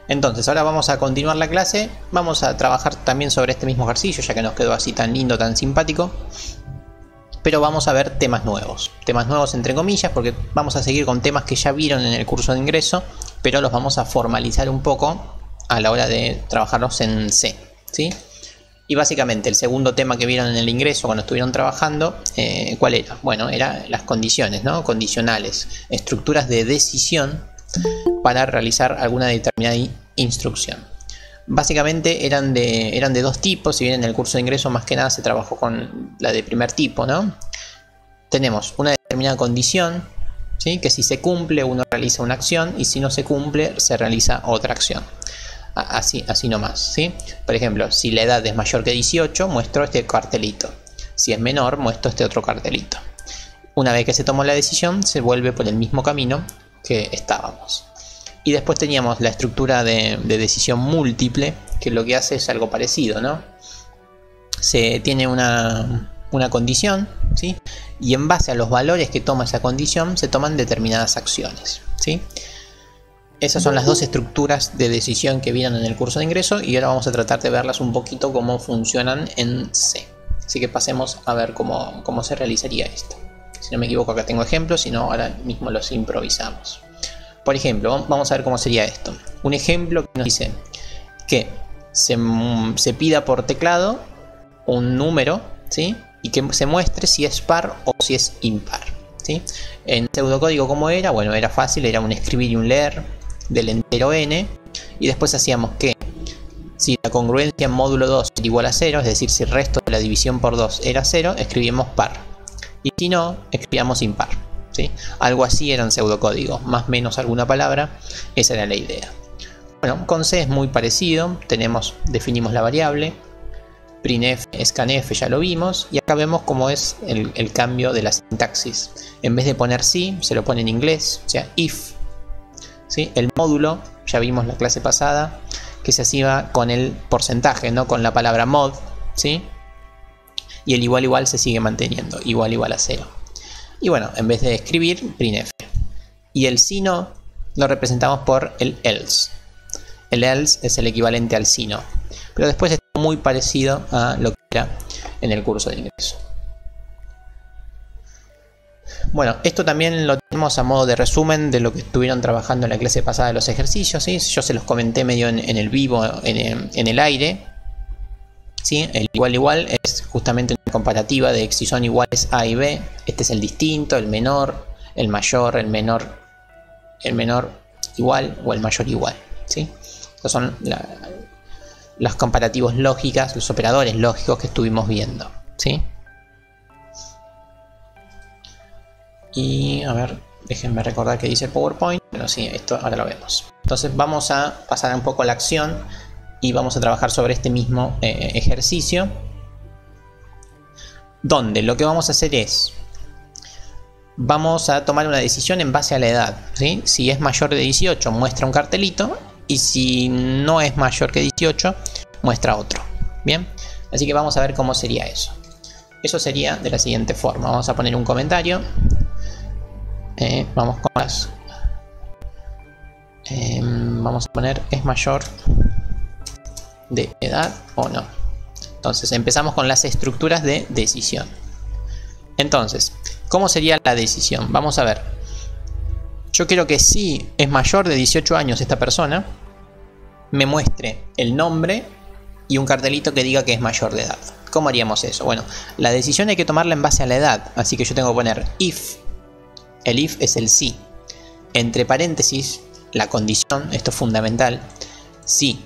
Entonces ahora vamos a continuar la clase, vamos a trabajar también sobre este mismo ejercicio, ya que nos quedó así tan lindo, tan simpático. Pero vamos a ver temas nuevos entre comillas, porque vamos a seguir con temas que ya vieron en el curso de ingreso, pero los vamos a formalizar un poco a la hora de trabajarlos en C, ¿sí? Y básicamente el segundo tema que vieron en el ingreso cuando estuvieron trabajando, ¿cuál era? Bueno, eran las condiciones, ¿no? Condicionales, estructuras de decisión para realizar alguna determinada instrucción. Básicamente eran de dos tipos, si bien en el curso de ingreso más que nada se trabajó con la de primer tipo, ¿no? Tenemos una determinada condición, ¿sí? Que si se cumple uno realiza una acción y si no se cumple se realiza otra acción. Así nomás, ¿sí? Por ejemplo, si la edad es mayor que 18, muestro este cartelito. Si es menor, muestro este otro cartelito. Una vez que se tomó la decisión, se vuelve por el mismo camino que estábamos. Y después teníamos la estructura de decisión múltiple, que lo que hace es algo parecido, ¿no? Se tiene una condición, ¿sí? Y en base a los valores que toma esa condición, se toman determinadas acciones, ¿sí? Esas son las dos estructuras de decisión que vieron en el curso de ingreso y ahora vamos a tratar de verlas un poquito cómo funcionan en C. Así que pasemos a ver cómo se realizaría esto. Si no me equivoco acá tengo ejemplos, si no ahora mismo los improvisamos. Por ejemplo, vamos a ver cómo sería esto. Un ejemplo que nos dice que se pida por teclado un número, ¿sí? Y que se muestre si es par o si es impar, ¿sí? En pseudocódigo, ¿cómo era? Bueno, era fácil, era un escribir y un leer del entero n. Y después hacíamos que si la congruencia en módulo 2 era igual a 0, es decir, si el resto de la división por 2 era 0, escribíamos par. Y si no, escribíamos impar. ¿Sí? Algo así eran pseudocódigos, más o menos alguna palabra, esa era la idea. Bueno, con C es muy parecido, definimos la variable, printf, scanf ya lo vimos, y acá vemos cómo es el cambio de la sintaxis. En vez de poner sí, se lo pone en inglés, o sea, if. ¿Sí? El módulo, ya vimos la clase pasada, que se hacía con el porcentaje, no con la palabra mod, ¿sí? Y el igual se sigue manteniendo, igual a 0. Y bueno, en vez de escribir, printf. Y el si no lo representamos por el else. El else es el equivalente al si no. Pero después es muy parecido a lo que era en el curso de ingreso. Bueno, esto también lo tenemos a modo de resumen de lo que estuvieron trabajando en la clase pasada de los ejercicios, ¿sí? Yo se los comenté medio en el vivo, en el aire. ¿Sí? El igual es justamente una comparativa de si son iguales A y B. Este es el distinto, el menor, el mayor, el menor igual o el mayor igual, ¿sí? Estos son los comparativos lógicas, los operadores lógicos que estuvimos viendo, ¿sí? Y a ver, déjenme recordar que dice PowerPoint. Bueno, sí, esto ahora lo vemos. Entonces vamos a pasar un poco a la acción y vamos a trabajar sobre este mismo ejercicio, donde lo que vamos a hacer es vamos a tomar una decisión en base a la edad, ¿sí? Si es mayor de 18 muestra un cartelito y si no es mayor que 18 muestra otro. Bien, así que vamos a ver cómo sería eso. Eso sería de la siguiente forma. Vamos a poner un comentario. Vamos con las vamos a poner es mayor de edad o no. Entonces empezamos con las estructuras de decisión. Entonces, ¿cómo sería la decisión? Vamos a ver. Yo quiero que si es mayor de 18 años esta persona, me muestre el nombre y un cartelito que diga que es mayor de edad. ¿Cómo haríamos eso? Bueno, la decisión hay que tomarla en base a la edad. Así que yo tengo que poner if. El if es el si. Entre paréntesis, la condición, esto es fundamental. Si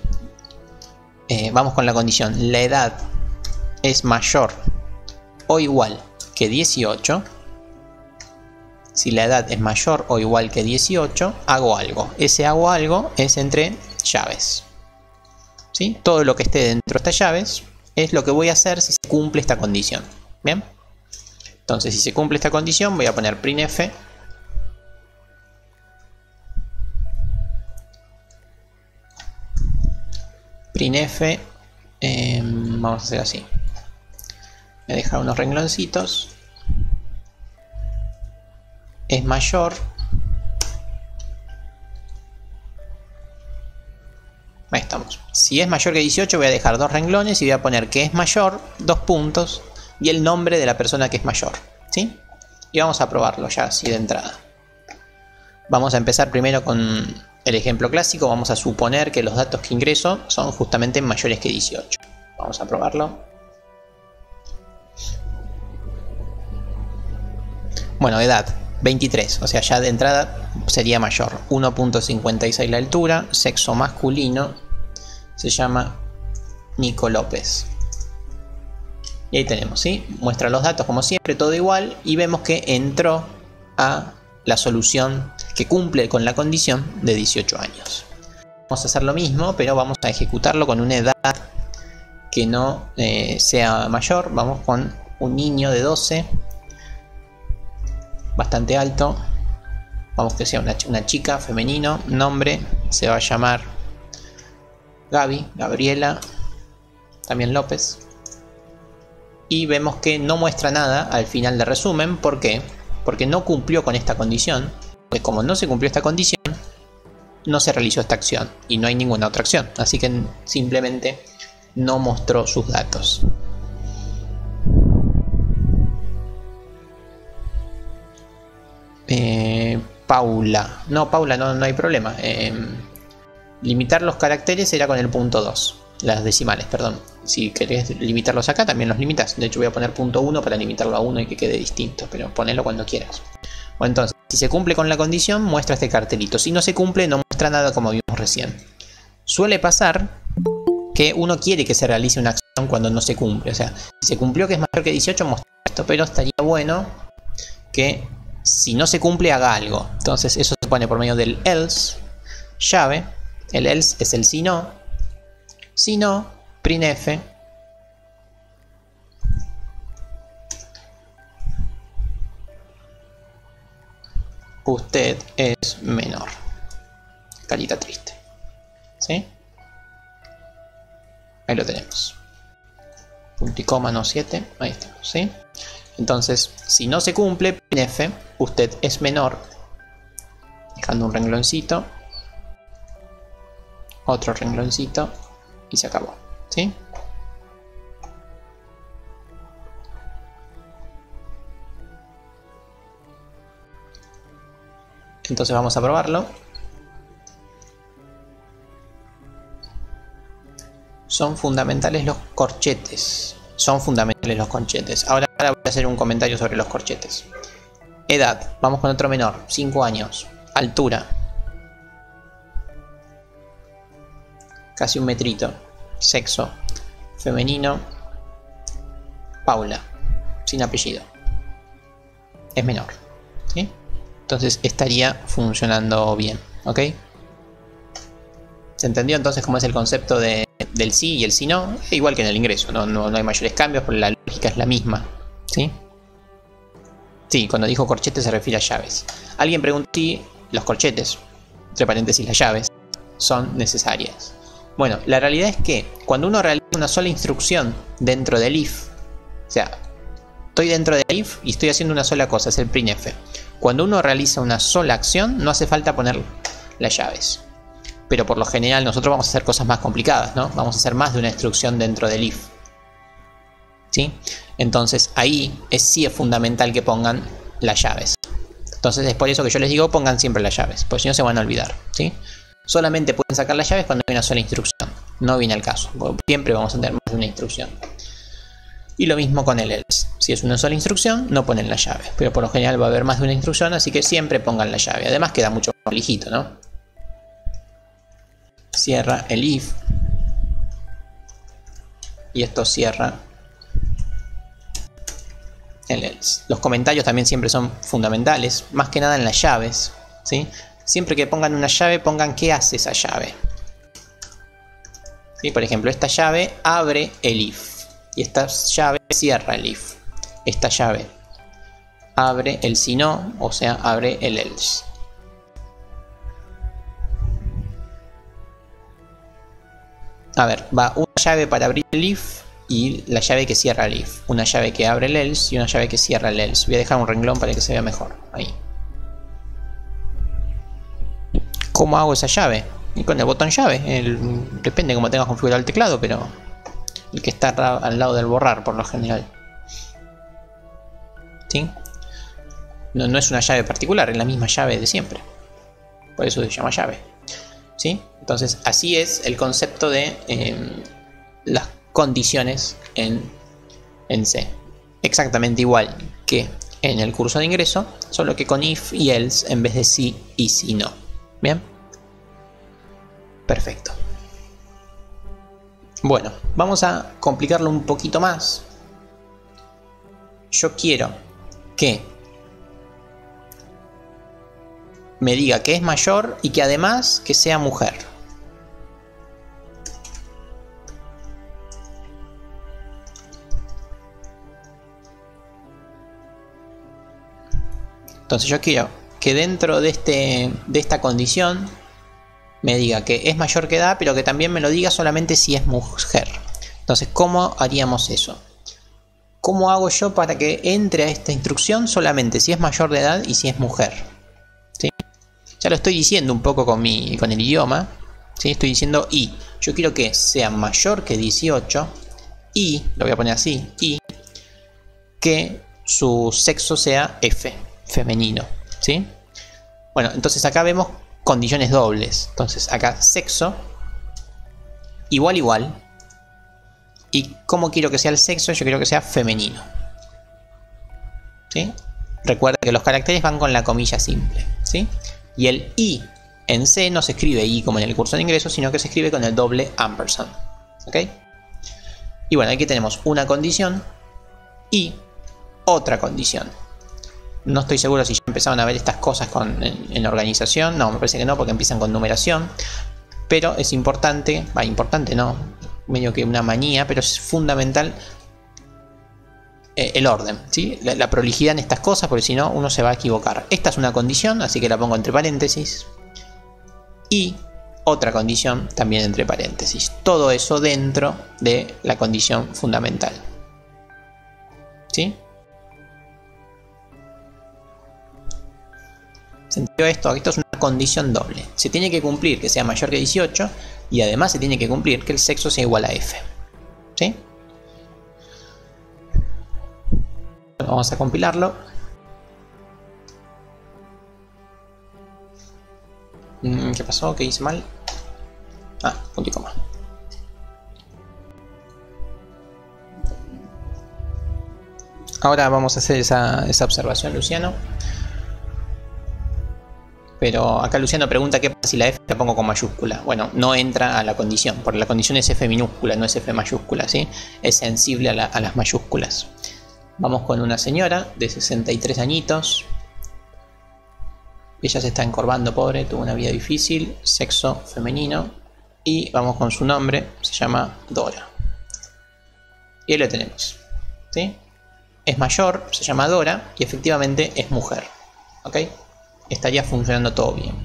vamos con la condición, la edad es mayor o igual que 18. Si la edad es mayor o igual que 18, hago algo. Ese hago algo es entre llaves, ¿sí? Todo lo que esté dentro de estas llaves es lo que voy a hacer si se cumple esta condición. Bien, entonces si se cumple esta condición voy a poner printf vamos a hacer así, voy a dejar unos rengloncitos, es mayor Ahí estamos. Si es mayor que 18 voy a dejar 2 renglones y voy a poner que es mayor, 2 puntos y el nombre de la persona que es mayor, ¿sí? Y vamos a probarlo ya así de entrada. Vamos a empezar primero con el ejemplo clásico. Vamos a suponer que los datos que ingreso son justamente mayores que 18. Vamos a probarlo. Bueno, edad 23, o sea ya de entrada sería mayor. 1.56 la altura, sexo masculino, se llama Nico López. Y ahí tenemos, ¿sí? Muestra los datos como siempre, todo igual, y vemos que entró a la solución que cumple con la condición de 18 años. Vamos a hacer lo mismo, pero vamos a ejecutarlo con una edad que no sea mayor. Vamos con un niño de 12, bastante alto. Vamos que sea una chica, femenino. Nombre se va a llamar Gaby, Gabriela, también López. Y vemos que no muestra nada al final de resumen. ¿Por qué? Porque no cumplió con esta condición. Pues como no se cumplió esta condición, no se realizó esta acción y no hay ninguna otra acción. Así que simplemente no mostró sus datos. Paula. No, Paula no hay problema. Limitar los caracteres era con el punto 2. Las decimales, perdón. Si querés limitarlos acá, también los limitas. De hecho voy a poner punto 1 para limitarlo a 1 y que quede distinto. Pero ponelo cuando quieras. Bueno, entonces, si se cumple con la condición, muestra este cartelito. Si no se cumple, no muestra nada como vimos recién. Suele pasar que uno quiere que se realice una acción cuando no se cumple. O sea, si se cumplió que es mayor que 18, muestra esto. Pero estaría bueno que si no se cumple, haga algo. Entonces, eso se pone por medio del else, llave. El else es el si no. Si no, printf. Usted es menor. Carita triste. ¿Sí? Ahí lo tenemos. Punto y coma, no 7. Ahí estamos, ¿sí? Entonces, si no se cumple, printf, usted es menor. Dejando un rengloncito. Otro rengloncito. Y se acabó, ¿sí? Entonces vamos a probarlo. Son fundamentales los corchetes. Son fundamentales los corchetes. Ahora voy a hacer un comentario sobre los corchetes. Edad. Vamos con otro menor. 5 años. Altura. Casi un metrito. Sexo. Femenino. Paula. Sin apellido. Es menor. ¿Sí? Entonces estaría funcionando bien. ¿Ok? ¿Se entendió entonces cómo es el concepto del sí y el sí no? Igual que en el ingreso. No hay mayores cambios, pero la lógica es la misma. ¿Sí? Sí, cuando dijo corchetes se refiere a llaves. Alguien preguntó si los corchetes, entre paréntesis las llaves, son necesarias. Bueno, la realidad es que cuando uno realiza una sola instrucción dentro del if, o sea, estoy dentro del if y estoy haciendo una sola cosa, es el printf. Cuando uno realiza una sola acción, no hace falta poner las llaves. Pero por lo general nosotros vamos a hacer cosas más complicadas, ¿no? Vamos a hacer más de una instrucción dentro del if. ¿Sí? Entonces ahí sí es fundamental que pongan las llaves. Entonces es por eso que yo les digo pongan siempre las llaves, porque si no se van a olvidar, ¿sí? Solamente pueden sacar las llaves cuando hay una sola instrucción. No viene al caso, porque siempre vamos a tener más de una instrucción. Y lo mismo con el else. Si es una sola instrucción, no ponen la llave. Pero por lo general va a haber más de una instrucción, así que siempre pongan la llave. Además queda mucho más lijito, ¿no? Cierra el if. Y esto cierra el else. Los comentarios también siempre son fundamentales, más que nada en las llaves, ¿sí? Siempre que pongan una llave, pongan qué hace esa llave. ¿Sí? Por ejemplo, esta llave abre el if. Y esta llave cierra el if. Esta llave abre el si no, o sea, abre el else. A ver, va una llave para abrir el if y la llave que cierra el if. Una llave que abre el else y una llave que cierra el else. Voy a dejar un renglón para que se vea mejor. Ahí. ¿Cómo hago esa llave? Y con el botón llave, depende cómo tengas configurado el teclado, pero el que está al lado del borrar por lo general. ¿Sí? No es una llave particular, es la misma llave de siempre. Por eso se llama llave. ¿Sí? Entonces así es el concepto de las condiciones en C. Exactamente igual que en el curso de ingreso, solo que con if y else en vez de si y si no. ¿Bien? Perfecto. Bueno, vamos a complicarlo un poquito más. Yo quiero que me diga que es mayor y que además que sea mujer. Entonces yo quiero que dentro de esta condición me diga que es mayor que edad, pero que también me lo diga solamente si es mujer. Entonces, ¿cómo haríamos eso? ¿Cómo hago yo para que entre a esta instrucción solamente si es mayor de edad y si es mujer? ¿Sí? Ya lo estoy diciendo un poco con el idioma. ¿Sí? Estoy diciendo y. Yo quiero que sea mayor que 18 y, lo voy a poner así, y que su sexo sea F, femenino. ¿Sí? Bueno, entonces acá vemos condiciones dobles. Entonces acá sexo igual. ¿Y cómo quiero que sea el sexo? Yo quiero que sea femenino. ¿Sí? Recuerda que los caracteres van con la comilla simple. ¿Sí? Y el i en C no se escribe i como en el curso de ingreso, sino que se escribe con el doble ampersand. ¿Ok? Y bueno, aquí tenemos una condición y otra condición. No estoy seguro si ya empezaron a ver estas cosas en la organización. No, me parece que no, porque empiezan con numeración. Pero es importante, importante no, medio que una manía, pero es fundamental el orden, ¿sí? La prolijidad en estas cosas, porque si no uno se va a equivocar. Esta es una condición, así que la pongo entre paréntesis. Y otra condición también entre paréntesis. Todo eso dentro de la condición fundamental. ¿Sí? ¿Se entendió esto? Esto es una condición doble. Se tiene que cumplir que sea mayor que 18 y además se tiene que cumplir que el sexo sea igual a F. ¿Sí? Vamos a compilarlo. ¿Qué pasó? ¿Qué hice mal? Ah, punto y coma. Ahora vamos a hacer esa observación, Luciano. Pero acá Luciano pregunta qué pasa si la F la pongo con mayúscula. Bueno, no entra a la condición, porque la condición es F minúscula, no es F mayúscula, ¿sí? Es sensible a las mayúsculas. Vamos con una señora de 63 añitos. Ella se está encorvando, pobre, tuvo una vida difícil, sexo femenino. Y vamos con su nombre, se llama Dora. Y ahí lo tenemos, ¿sí? Es mayor, se llama Dora y efectivamente es mujer. ¿Ok? Estaría funcionando todo bien.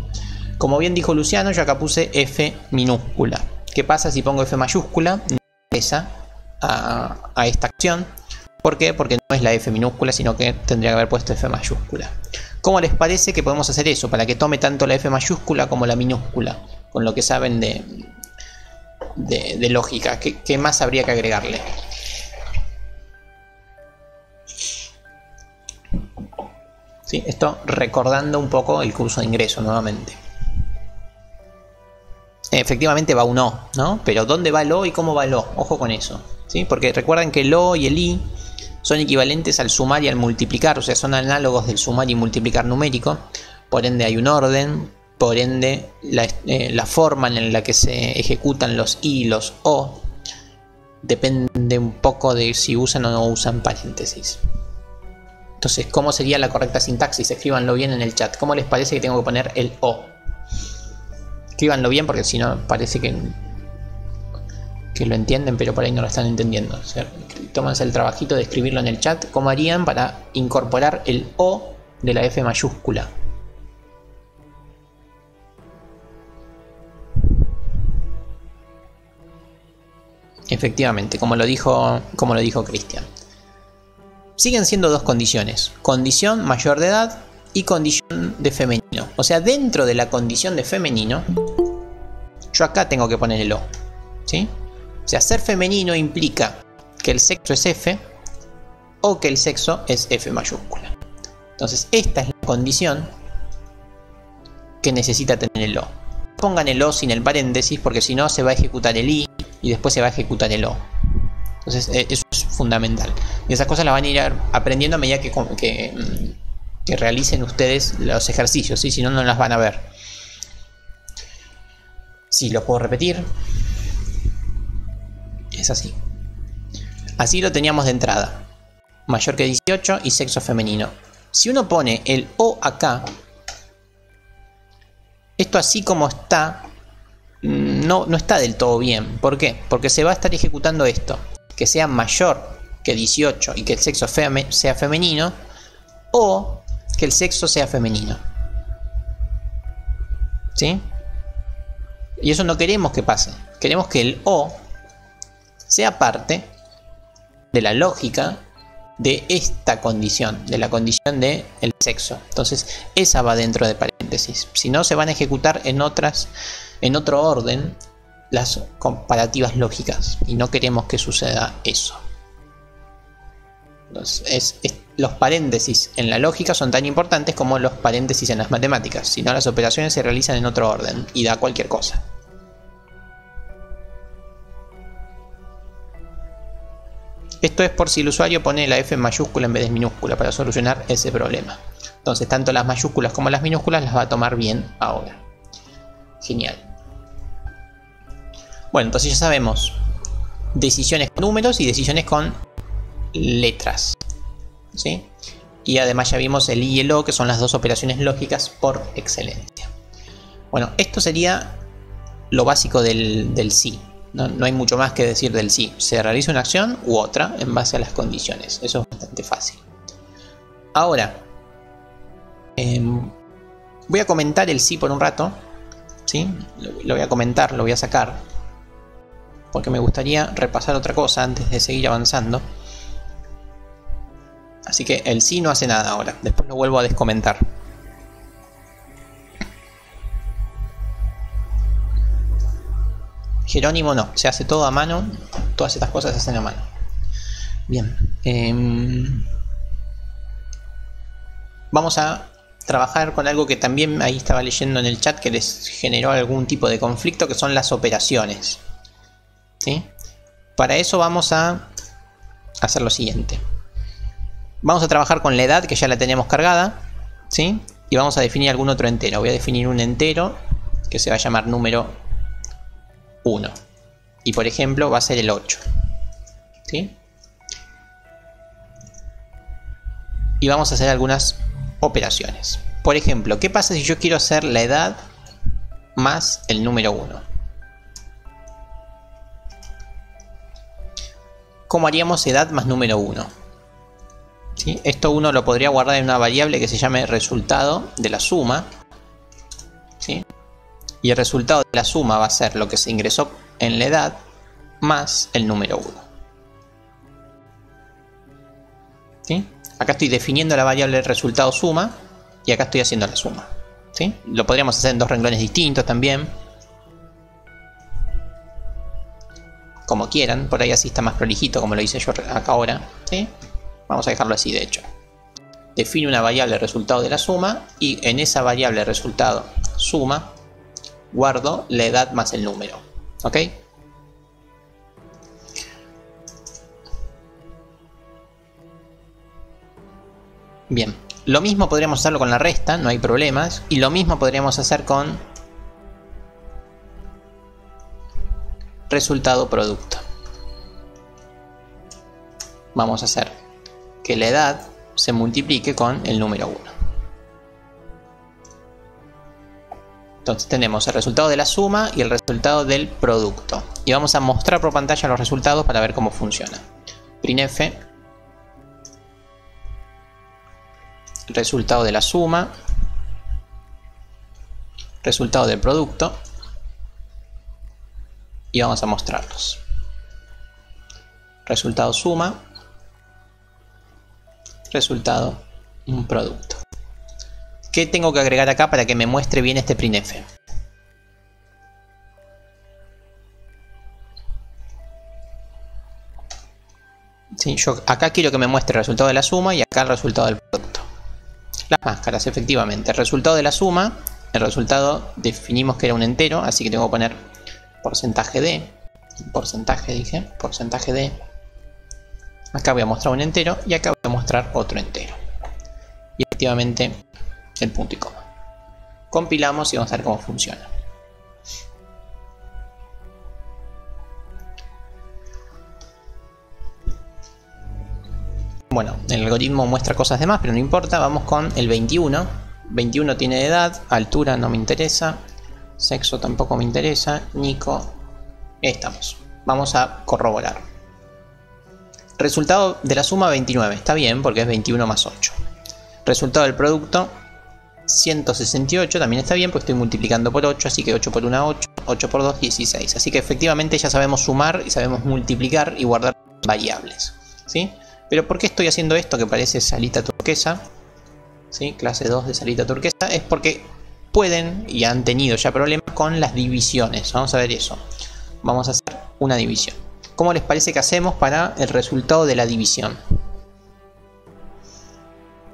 Como bien dijo Luciano, yo acá puse F minúscula. ¿Qué pasa si pongo F mayúscula? No interesa a esta acción. ¿Por qué? Porque no es la F minúscula, sino que tendría que haber puesto F mayúscula. ¿Cómo les parece que podemos hacer eso? Para que tome tanto la F mayúscula como la minúscula. Con lo que saben de lógica. ¿Qué más habría que agregarle? ¿Sí? Esto recordando un poco el curso de ingreso nuevamente. Efectivamente va un O, ¿no? Pero ¿dónde va el O y cómo va el O? Ojo con eso, ¿sí? Porque recuerden que el O y el I son equivalentes al sumar y al multiplicar, o sea, son análogos del sumar y multiplicar numérico. Por ende hay un orden, por ende la forma en la que se ejecutan los I y los O depende un poco de si usan o no usan paréntesis. Entonces, ¿cómo sería la correcta sintaxis? Escríbanlo bien en el chat. ¿Cómo les parece que tengo que poner el O? Escríbanlo bien porque si no parece que lo entienden, pero por ahí no lo están entendiendo. O sea, tómense el trabajito de escribirlo en el chat. ¿Cómo harían para incorporar el O de la F mayúscula? Efectivamente, como lo dijo Cristian. Siguen siendo dos condiciones, condición mayor de edad y condición de femenino. O sea, dentro de la condición de femenino yo acá tengo que poner el O, ¿sí? O sea, ser femenino implica que el sexo es F o que el sexo es F mayúscula. Entonces esta es la condición que necesita tener el O. Pongan el O sin el paréntesis porque si no se va a ejecutar el I y después se va a ejecutar el O. Entonces eso es fundamental. Y esas cosas las van a ir aprendiendo a medida que realicen ustedes los ejercicios, ¿sí? Si no, no las van a ver. Sí, lo puedo repetir. Es así. Así lo teníamos de entrada. Mayor que 18 y sexo femenino. Si uno pone el O acá, esto así como está, no está del todo bien. ¿Por qué? Porque se va a estar ejecutando esto. Que sea mayor que 18 y que el sexo sea femenino, o que el sexo sea femenino. ¿Sí? Y eso no queremos que pase. Queremos que el O sea parte de la lógica de esta condición, de la condición del sexo. Entonces esa va dentro de paréntesis. Si no, se van a ejecutar en otro orden las comparativas lógicas y no queremos que suceda eso. Entonces, los paréntesis en la lógica son tan importantes como los paréntesis en las matemáticas. Si no, las operaciones se realizan en otro orden y da cualquier cosa. Esto es por si el usuario pone la F en mayúscula en vez de minúscula para solucionar ese problema. Entonces tanto las mayúsculas como las minúsculas las va a tomar bien ahora. Genial. Bueno, entonces ya sabemos decisiones con números y decisiones con letras, ¿sí? Y además ya vimos el I y el O, que son las dos operaciones lógicas por excelencia. Bueno, esto sería lo básico del sí. No hay mucho más que decir del sí. Se realiza una acción u otra en base a las condiciones. Eso es bastante fácil. Ahora, voy a comentar el sí por un rato, ¿sí? Lo voy a comentar, lo voy a sacar, porque me gustaría repasar otra cosa antes de seguir avanzando. Así que el sí no hace nada ahora. Después lo vuelvo a descomentar. Jerónimo no. Se hace todo a mano. Todas estas cosas se hacen a mano. Bien. Vamos a trabajar con algo que también ahí estaba leyendo en el chat que les generó algún tipo de conflicto, que son las operaciones. ¿Sí? Para eso vamos a hacer lo siguiente. Vamos a trabajar con la edad, que ya la tenemos cargada, ¿sí? Y vamos a definir algún otro entero. Voy a definir un entero que se va a llamar número 1. Y por ejemplo va a ser el 8. ¿Sí? Y vamos a hacer algunas operaciones. Por ejemplo, ¿qué pasa si yo quiero hacer la edad más el número 1? ¿Cómo haríamos edad más número 1? ¿Sí? Esto uno lo podría guardar en una variable que se llame resultado de la suma, ¿sí? Y el resultado de la suma va a ser lo que se ingresó en la edad más el número 1. ¿Sí? Acá estoy definiendo la variable resultado suma y acá estoy haciendo la suma, ¿sí? Lo podríamos hacer en dos renglones distintos también, como quieran. Por ahí así está más prolijito, como lo hice yo acá ahora, ¿sí? Vamos a dejarlo así, de hecho. Define una variable resultado de la suma y en esa variable resultado suma guardo la edad más el número. ¿Ok? Bien. Lo mismo podríamos hacerlo con la resta, no hay problemas. Y lo mismo podríamos hacer con resultado producto. Vamos a hacer que la edad se multiplique con el número 1. Entonces tenemos el resultado de la suma y el resultado del producto. Y vamos a mostrar por pantalla los resultados para ver cómo funciona. Printf, resultado de la suma, resultado del producto, y vamos a mostrarlos. Resultado suma, resultado un producto. ¿Qué tengo que agregar acá para que me muestre bien este printf? ¿Sí? Yo acá quiero que me muestre el resultado de la suma y acá el resultado del producto. Las máscaras, efectivamente. El resultado de la suma, el resultado definimos que era un entero, así que tengo que poner porcentaje de. Porcentaje dije, porcentaje de. Acá voy a mostrar un entero y acá voy a mostrar otro entero. Y efectivamente el punto y coma. Compilamos y vamos a ver cómo funciona. Bueno, el algoritmo muestra cosas de más, pero no importa. Vamos con el 21. 21 tiene edad, altura no me interesa, sexo tampoco me interesa, Nico. Ahí estamos. Vamos a corroborar. Resultado de la suma 29. Está bien porque es 21 más 8. Resultado del producto 168. También está bien porque estoy multiplicando por 8. Así que 8 por 1, 8. 8 por 2, 16. Así que efectivamente ya sabemos sumar y sabemos multiplicar y guardar variables. ¿Sí? Pero ¿por qué estoy haciendo esto que parece salita turquesa? ¿Sí? Clase 2 de salita turquesa. Es porque pueden y han tenido ya problemas con las divisiones. Vamos a ver eso. Vamos a hacer una división. ¿Cómo les parece que hacemos para el resultado de la división?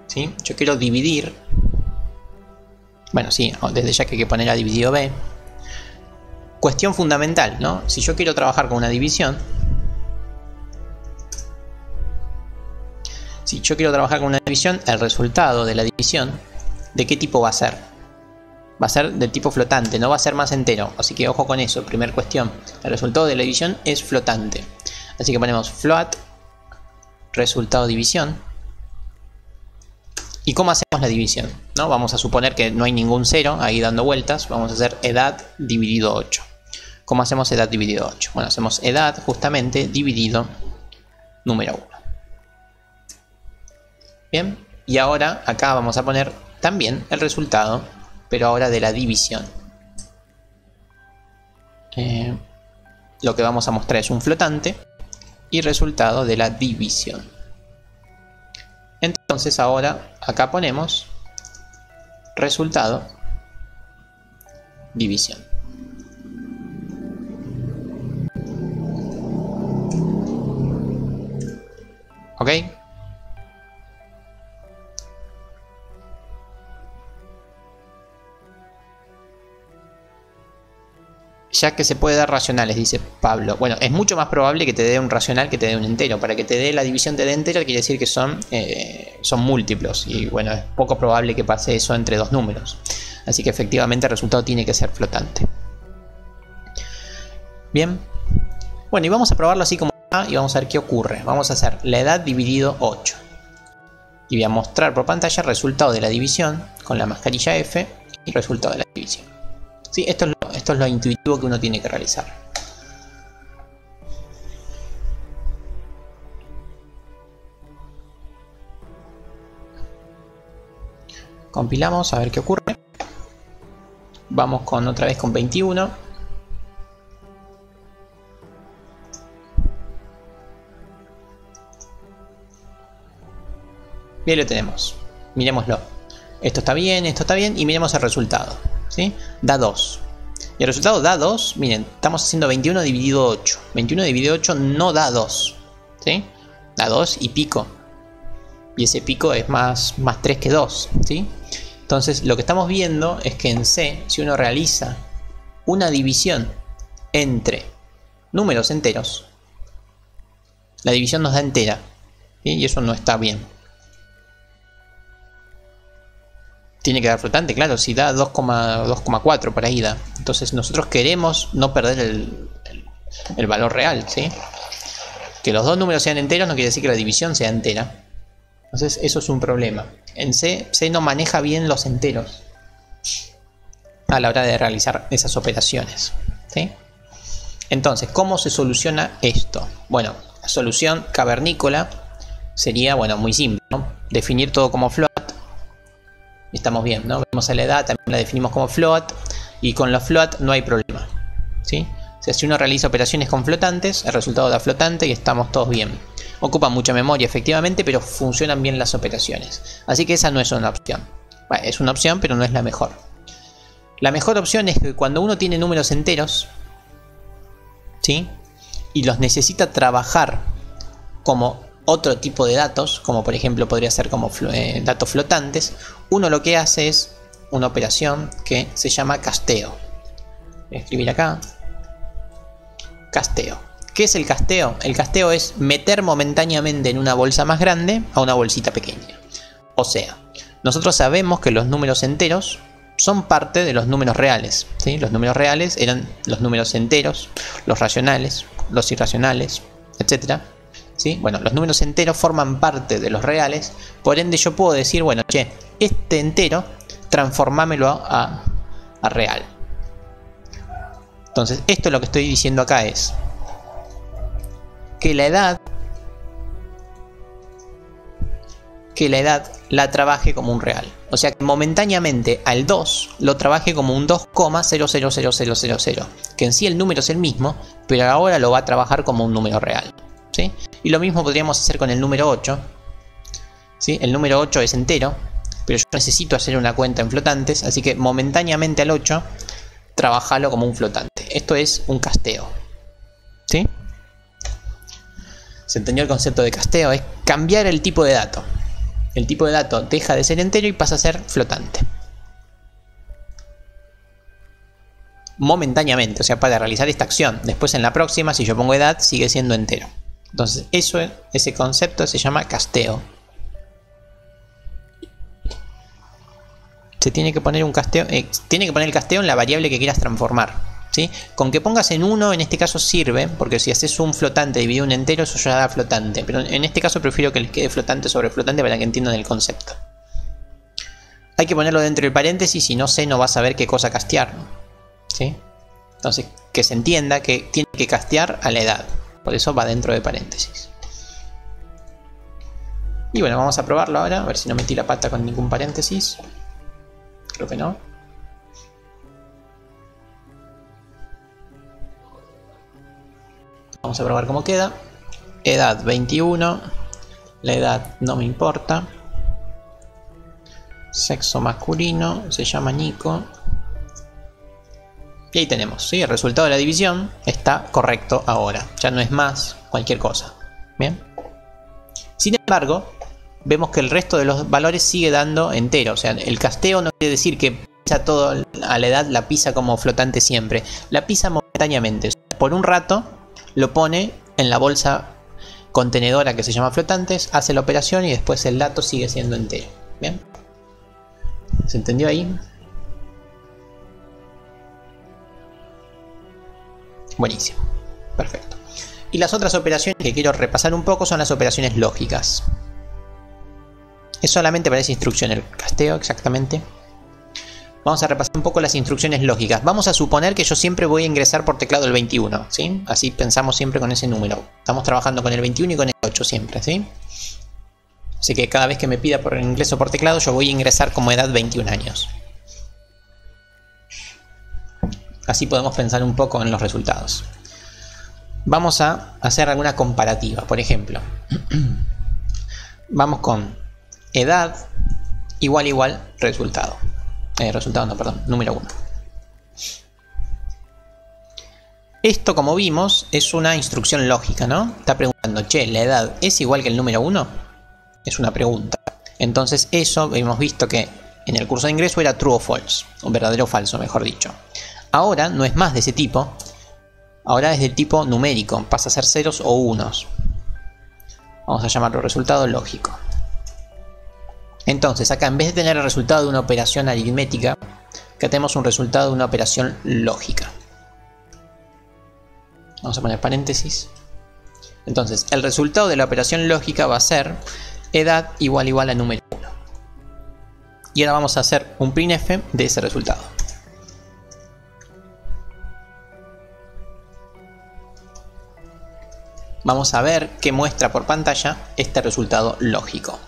¿Sí? Yo quiero dividir. Bueno, sí, desde ya que hay que poner a dividido b. Cuestión fundamental, ¿no? Si yo quiero trabajar con una división. Si yo quiero trabajar con una división, el resultado de la división, ¿de qué tipo va a ser? Va a ser del tipo flotante, no va a ser más entero. Así que ojo con eso, primera cuestión. El resultado de la división es flotante. Así que ponemos float, resultado división. ¿Y cómo hacemos la división? ¿No? Vamos a suponer que no hay ningún cero ahí dando vueltas. Vamos a hacer edad dividido 8. ¿Cómo hacemos edad dividido 8? Bueno, hacemos edad justamente dividido número 1. Bien, y ahora acá vamos a poner también el resultado, pero ahora de la división. Lo que vamos a mostrar es un flotante y resultado de la división. Entonces ahora acá ponemos resultado división. ¿Ok? Ya que se puede dar racionales, dice Pablo. Bueno, es mucho más probable que te dé un racional que te dé un entero. Para que te dé la división te dé entero quiere decir que son múltiplos. Y bueno, es poco probable que pase eso entre dos números. Así que efectivamente el resultado tiene que ser flotante. Bien. Bueno, y vamos a probarlo así como está y vamos a ver qué ocurre. Vamos a hacer la edad dividido 8. Y voy a mostrar por pantalla el resultado de la división con la mascarilla F y el resultado de la división. Sí, esto es lo intuitivo que uno tiene que realizar. Compilamos a ver qué ocurre. Vamos con otra vez con 21. Bien, lo tenemos. Miremoslo. Esto está bien y miremos el resultado. ¿Sí? Da 2. Y el resultado da 2. Miren, estamos haciendo 21 dividido 8. 21 dividido 8 no da 2. ¿Sí? Da 2 y pico. Y ese pico es más 3 que 2. ¿Sí? Entonces lo que estamos viendo es que en C, si uno realiza una división entre números enteros, la división nos da entera. ¿Sí? Y eso no está bien. Tiene que dar flotante, claro, si da 2,4 por ahí da. Entonces nosotros queremos no perder el valor real, ¿sí? Que los dos números sean enteros no quiere decir que la división sea entera. Entonces eso es un problema. En C no maneja bien los enteros a la hora de realizar esas operaciones, ¿sí? Entonces, ¿cómo se soluciona esto? Bueno, la solución cavernícola sería, bueno, muy simple, ¿no? Definir todo como float. Estamos bien, ¿no? Vemos a la edad, también la definimos como float. Y con los float no hay problema, ¿sí? O sea, si uno realiza operaciones con flotantes, el resultado da flotante y estamos todos bien. Ocupan mucha memoria, efectivamente, pero funcionan bien las operaciones. Así que esa no es una opción. Bueno, es una opción, pero no es la mejor. La mejor opción es que cuando uno tiene números enteros, ¿sí? Y los necesita trabajar como otro tipo de datos, como por ejemplo podría ser como datos flotantes, uno lo que hace es una operación que se llama casteo. Voy a escribir acá. Casteo. ¿Qué es el casteo? El casteo es meter momentáneamente en una bolsa más grande a una bolsita pequeña. O sea, nosotros sabemos que los números enteros son parte de los números reales, ¿sí? Los números reales eran los números enteros, los racionales, los irracionales, etc. ¿Sí? Bueno, los números enteros forman parte de los reales, por ende yo puedo decir, bueno, che, este entero transformámelo a real. Entonces, esto lo que estoy diciendo acá es que la edad la trabaje como un real. O sea, que momentáneamente al 2 lo trabaje como un 2,000000, que en sí el número es el mismo, pero ahora lo va a trabajar como un número real, ¿sí? Y lo mismo podríamos hacer con el número 8, ¿sí? El número 8 es entero, pero yo necesito hacer una cuenta en flotantes, así que momentáneamente al 8 trabajalo como un flotante. Esto es un casteo, ¿sí? ¿Se entendió el concepto de casteo? Es cambiar el tipo de dato. El tipo de dato deja de ser entero y pasa a ser flotante. Momentáneamente, o sea, para realizar esta acción. Después en la próxima, si yo pongo edad, sigue siendo entero. Entonces, ese concepto se llama casteo. Se tiene que poner un casteo, tiene que poner el casteo en la variable que quieras transformar, ¿sí? Con que pongas en 1 en este caso sirve, porque si haces un flotante dividido en un entero, eso ya da flotante. Pero en este caso prefiero que les quede flotante sobre flotante para que entiendan el concepto. Hay que ponerlo dentro del paréntesis, si no sé, no vas a saber qué cosa castear, ¿sí? Entonces, que se entienda que tiene que castear a la edad. Por eso va dentro de paréntesis. Y bueno, vamos a probarlo ahora, a ver si no metí la pata con ningún paréntesis. Creo que no. Vamos a probar cómo queda. Edad 21. La edad no me importa. Sexo masculino. Se llama Nico. Y ahí tenemos, ¿sí? El resultado de la división está correcto ahora. Ya no es más cualquier cosa. Bien. Sin embargo, vemos que el resto de los valores sigue dando entero. O sea, el casteo no quiere decir que pisa todo a la edad, la pisa como flotante siempre. La pisa momentáneamente. O sea, por un rato lo pone en la bolsa contenedora que se llama flotantes, hace la operación y después el dato sigue siendo entero. ¿Bien? ¿Se entendió ahí? Buenísimo. Perfecto. Y las otras operaciones que quiero repasar un poco son las operaciones lógicas. Es solamente para esa instrucción el casteo, exactamente. Vamos a repasar un poco las instrucciones lógicas. Vamos a suponer que yo siempre voy a ingresar por teclado el 21, ¿sí? Así pensamos siempre con ese número. Estamos trabajando con el 21 y con el 8 siempre, ¿sí? Así que cada vez que me pida por ingreso por teclado, yo voy a ingresar como edad 21 años. Así podemos pensar un poco en los resultados. Vamos a hacer alguna comparativa. Por ejemplo, vamos con edad igual resultado. Número 1. Esto, como vimos, es una instrucción lógica, ¿no? Está preguntando, che, ¿la edad es igual que el número 1? Es una pregunta. Entonces eso hemos visto que en el curso de ingreso era true o false, o verdadero o falso, mejor dicho. Ahora no es más de ese tipo. Ahora es del tipo numérico, pasa a ser ceros o unos. Vamos a llamarlo resultado lógico. Entonces acá, en vez de tener el resultado de una operación aritmética, acá tenemos un resultado de una operación lógica. Vamos a poner paréntesis. Entonces el resultado de la operación lógica va a ser edad igual a número 1. Y ahora vamos a hacer un printf de ese resultado. Vamos a ver qué muestra por pantalla este resultado lógico.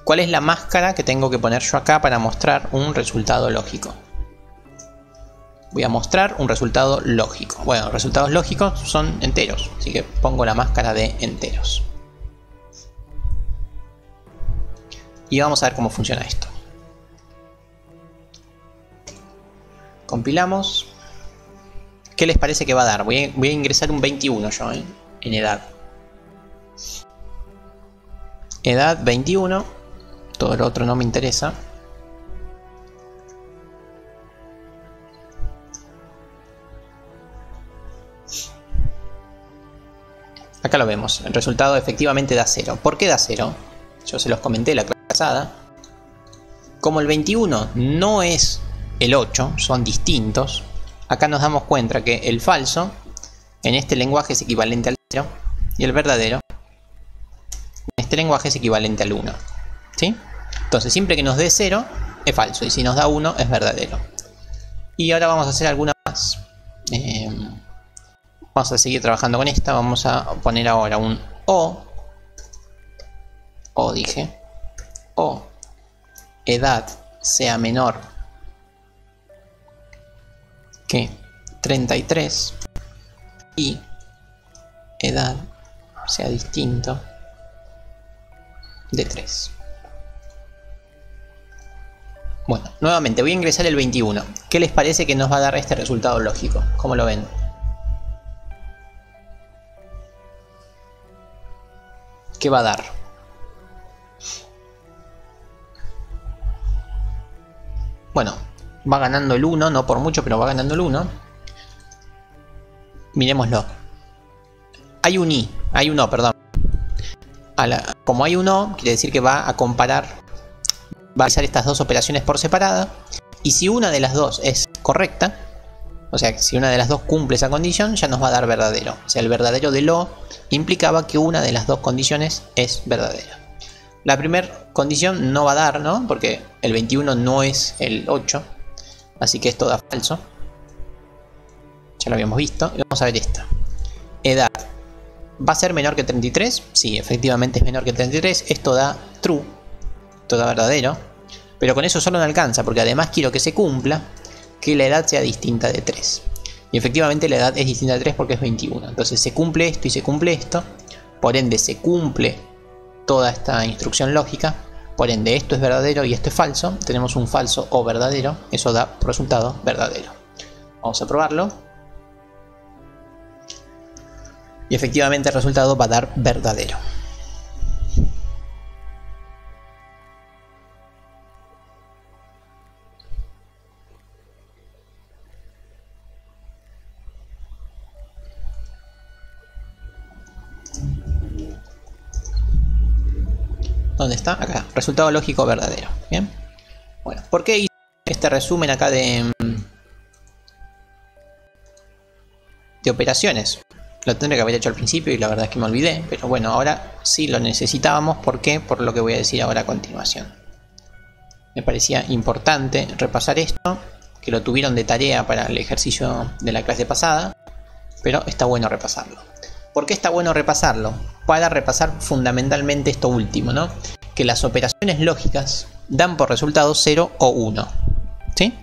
¿Cuál es la máscara que tengo que poner yo acá para mostrar un resultado lógico? Voy a mostrar un resultado lógico. Bueno, resultados lógicos son enteros, así que pongo la máscara de enteros. Y vamos a ver cómo funciona esto. Compilamos. ¿Qué les parece que va a dar? Voy a ingresar un 21 yo, en edad. edad 21, todo lo otro no me interesa. Acá lo vemos, el resultado efectivamente da 0. ¿Por qué da 0? Yo se los comenté la clase pasada. Como el 21 no es el 8, son distintos, acá nos damos cuenta que el falso en este lenguaje es equivalente al 0 y el verdadero en este lenguaje es equivalente al 1. ¿Sí? Entonces siempre que nos dé 0 es falso y si nos da 1 es verdadero. Y ahora vamos a hacer alguna más. Vamos a seguir trabajando con esta. Vamos a poner ahora un O edad sea menor que 33 y edad sea distinto de 3. Bueno, nuevamente voy a ingresar el 21. ¿Qué les parece que nos va a dar este resultado lógico? ¿Cómo lo ven? ¿Qué va a dar? Bueno, va ganando el 1, no por mucho, pero va ganando el 1. Miremoslo. Hay un I, hay un O, perdón. Como hay un O, quiere decir que va a comparar, va a hacer estas dos operaciones por separada. Y si una de las dos es correcta, o sea, si una de las dos cumple esa condición, ya nos va a dar verdadero. O sea, el verdadero del O implicaba que una de las dos condiciones es verdadera. La primera condición no va a dar, ¿no? Porque el 21 no es el 8. Así que esto da falso. Ya lo habíamos visto. Y vamos a ver esta. Edad. ¿Va a ser menor que 33? Sí, efectivamente es menor que 33. Esto da true. Esto da verdadero. Pero con eso solo no alcanza, porque además quiero que se cumpla que la edad sea distinta de 3. Y efectivamente la edad es distinta de 3 porque es 21. Entonces se cumple esto y se cumple esto. Por ende se cumple toda esta instrucción lógica. Por ende esto es verdadero y esto es falso. Tenemos un falso o verdadero. Eso da por resultado verdadero. Vamos a probarlo. Y efectivamente el resultado va a dar verdadero. ¿Dónde está? Acá. Resultado lógico verdadero. Bien. Bueno, ¿por qué hice este resumen acá de operaciones? Lo tendría que haber hecho al principio y la verdad es que me olvidé. Pero bueno, ahora sí lo necesitábamos. ¿Por qué? Por lo que voy a decir ahora a continuación. Me parecía importante repasar esto, que lo tuvieron de tarea para el ejercicio de la clase pasada. Pero está bueno repasarlo. ¿Por qué está bueno repasarlo? Para repasar fundamentalmente esto último, ¿no? Que las operaciones lógicas dan por resultado 0 o 1. ¿Sí?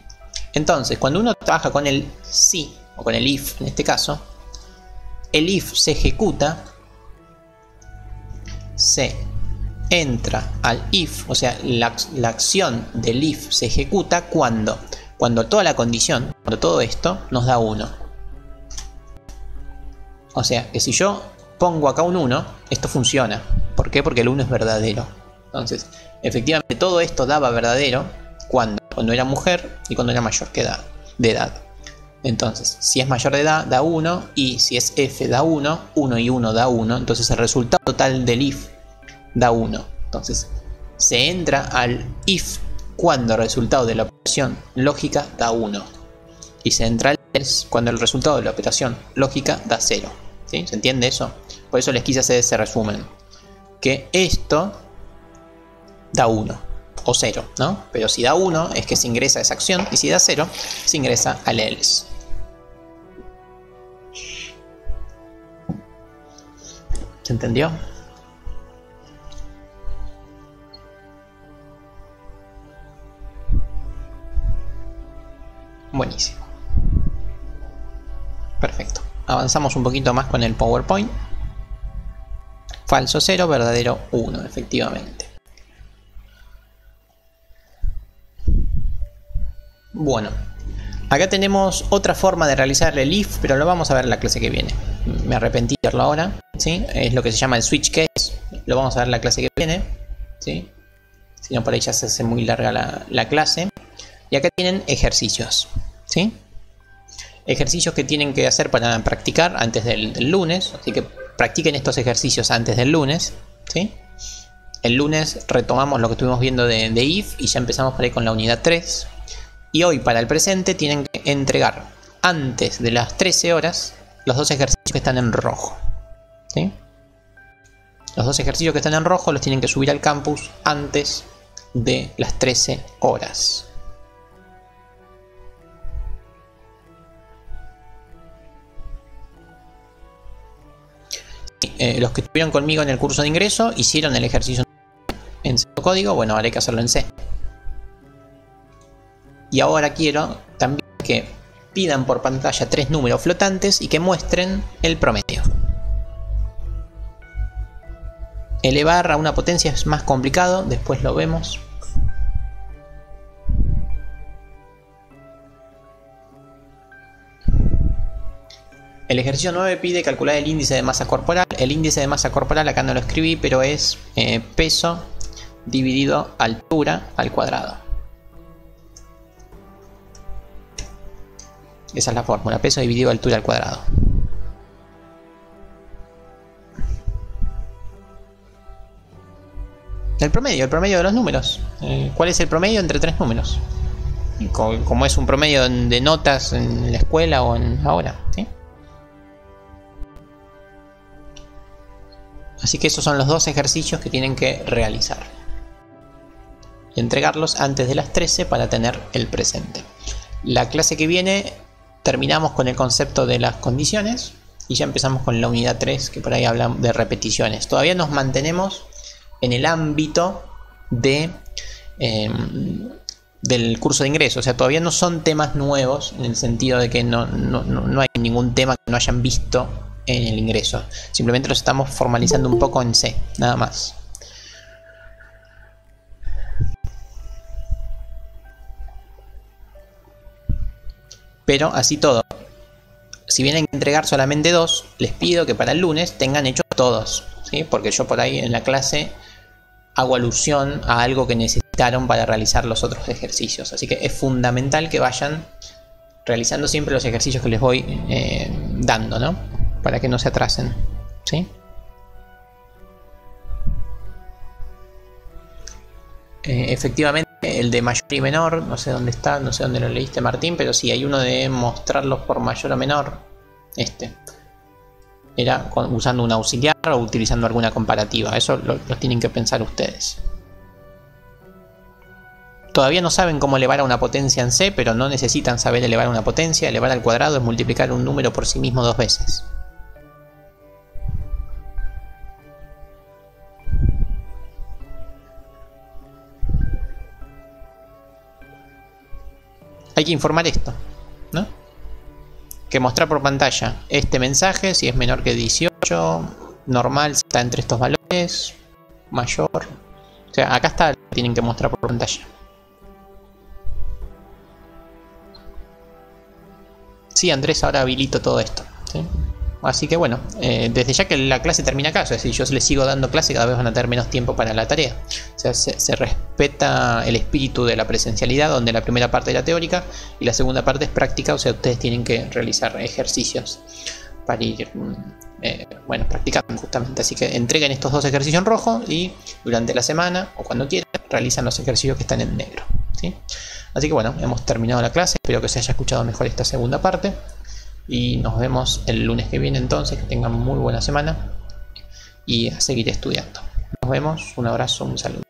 Entonces, cuando uno trabaja con el si, o con el if en este caso, el if se ejecuta, se entra al if, o sea, la acción del if se ejecuta cuando toda la condición, cuando todo esto nos da 1. O sea, que si yo pongo acá un 1, esto funciona. ¿Por qué? Porque el 1 es verdadero. Entonces, efectivamente todo esto daba verdadero cuando era mujer y cuando era mayor de edad. Entonces, si es mayor de edad, da 1. Y si es f, da 1. 1 y 1 da 1. Entonces, el resultado total del if da 1. Entonces, se entra al if cuando el resultado de la operación lógica da 1. Y se entra al else cuando el resultado de la operación lógica da 0. ¿Sí? ¿Se entiende eso? Por eso les quise hacer ese resumen. Que esto da 1 o 0, ¿no? Pero si da 1 es que se ingresa a esa acción y si da 0 se ingresa al else. ¿Se entendió? Buenísimo. Perfecto. Avanzamos un poquito más con el PowerPoint. Falso 0, verdadero 1, efectivamente. Bueno, acá tenemos otra forma de realizar el if, pero lo vamos a ver en la clase que viene. Me arrepentí de verlo ahora, ¿sí? Es lo que se llama el switch case. lo vamos a ver la clase que viene, ¿sí? Si no, por ahí ya se hace muy larga la clase. Y acá tienen ejercicios, ¿sí? Ejercicios que tienen que hacer para practicar antes del lunes. Así que practiquen estos ejercicios antes del lunes, ¿sí? El lunes retomamos lo que estuvimos viendo de if y ya empezamos por ahí con la unidad 3. Y hoy para el presente tienen que entregar antes de las 13 horas los dos ejercicios que están en rojo, ¿sí? Los dos ejercicios que están en rojo los tienen que subir al campus antes de las 13 horas. Los que estuvieron conmigo en el curso de ingreso hicieron el ejercicio en C código. Bueno, ahora hay que hacerlo en C. Y ahora quiero también que pidan por pantalla 3 números flotantes y que muestren el promedio. Elevar a una potencia es más complicado, después lo vemos. El ejercicio 9 pide calcular el índice de masa corporal. El índice de masa corporal acá no lo escribí, pero es peso dividido altura al cuadrado. Esa es la fórmula, peso dividido altura al cuadrado. El promedio de los números. ¿Cuál es el promedio entre 3 números? Como es un promedio de notas en la escuela o en ahora, ¿sí? Así que esos son los dos ejercicios que tienen que realizar. Y entregarlos antes de las 13 para tener el presente. La clase que viene terminamos con el concepto de las condiciones y ya empezamos con la unidad 3, que por ahí hablan de repeticiones. Todavía nos mantenemos en el ámbito del curso de ingreso. O sea, todavía no son temas nuevos en el sentido de que no hay ningún tema que no hayan visto en el ingreso. Simplemente los estamos formalizando un poco en C, nada más. Pero así todo, si vienen a entregar solamente 2, les pido que para el lunes tengan hechos todos, ¿sí? Porque yo por ahí en la clase hago alusión a algo que necesitaron para realizar los otros ejercicios. Así que es fundamental que vayan realizando siempre los ejercicios que les voy dando, ¿no? Para que no se atrasen, ¿sí? Efectivamente, el de mayor y menor, no sé dónde está, no sé dónde lo leíste, Martín, pero sí, hay uno de mostrarlos por mayor o menor. Era usando un auxiliar o utilizando alguna comparativa. Eso lo tienen que pensar ustedes. Todavía no saben cómo elevar a una potencia en C, pero no necesitan saber elevar a una potencia. Elevar al cuadrado es multiplicar un número por sí mismo 2 veces. Hay que informar esto, ¿no? Que mostrar por pantalla este mensaje, si es menor que 18, normal si está entre estos valores, mayor. O sea, acá está, tienen que mostrar por pantalla. Sí, Andrés, ahora habilito todo esto, ¿sí? Así que bueno, desde ya que la clase termina acá, es decir, yo les sigo dando clase, cada vez van a tener menos tiempo para la tarea. O sea, se respeta el espíritu de la presencialidad, donde la primera parte era teórica y la segunda parte es práctica. O sea, ustedes tienen que realizar ejercicios para ir bueno, practicando justamente. Así que entreguen estos dos ejercicios en rojo y durante la semana o cuando quieran realizan los ejercicios que están en negro, ¿sí? Así que bueno, hemos terminado la clase. Espero que se haya escuchado mejor esta segunda parte. Y nos vemos el lunes que viene entonces. Que tengan muy buena semana y a seguir estudiando. Nos vemos, un abrazo, un saludo.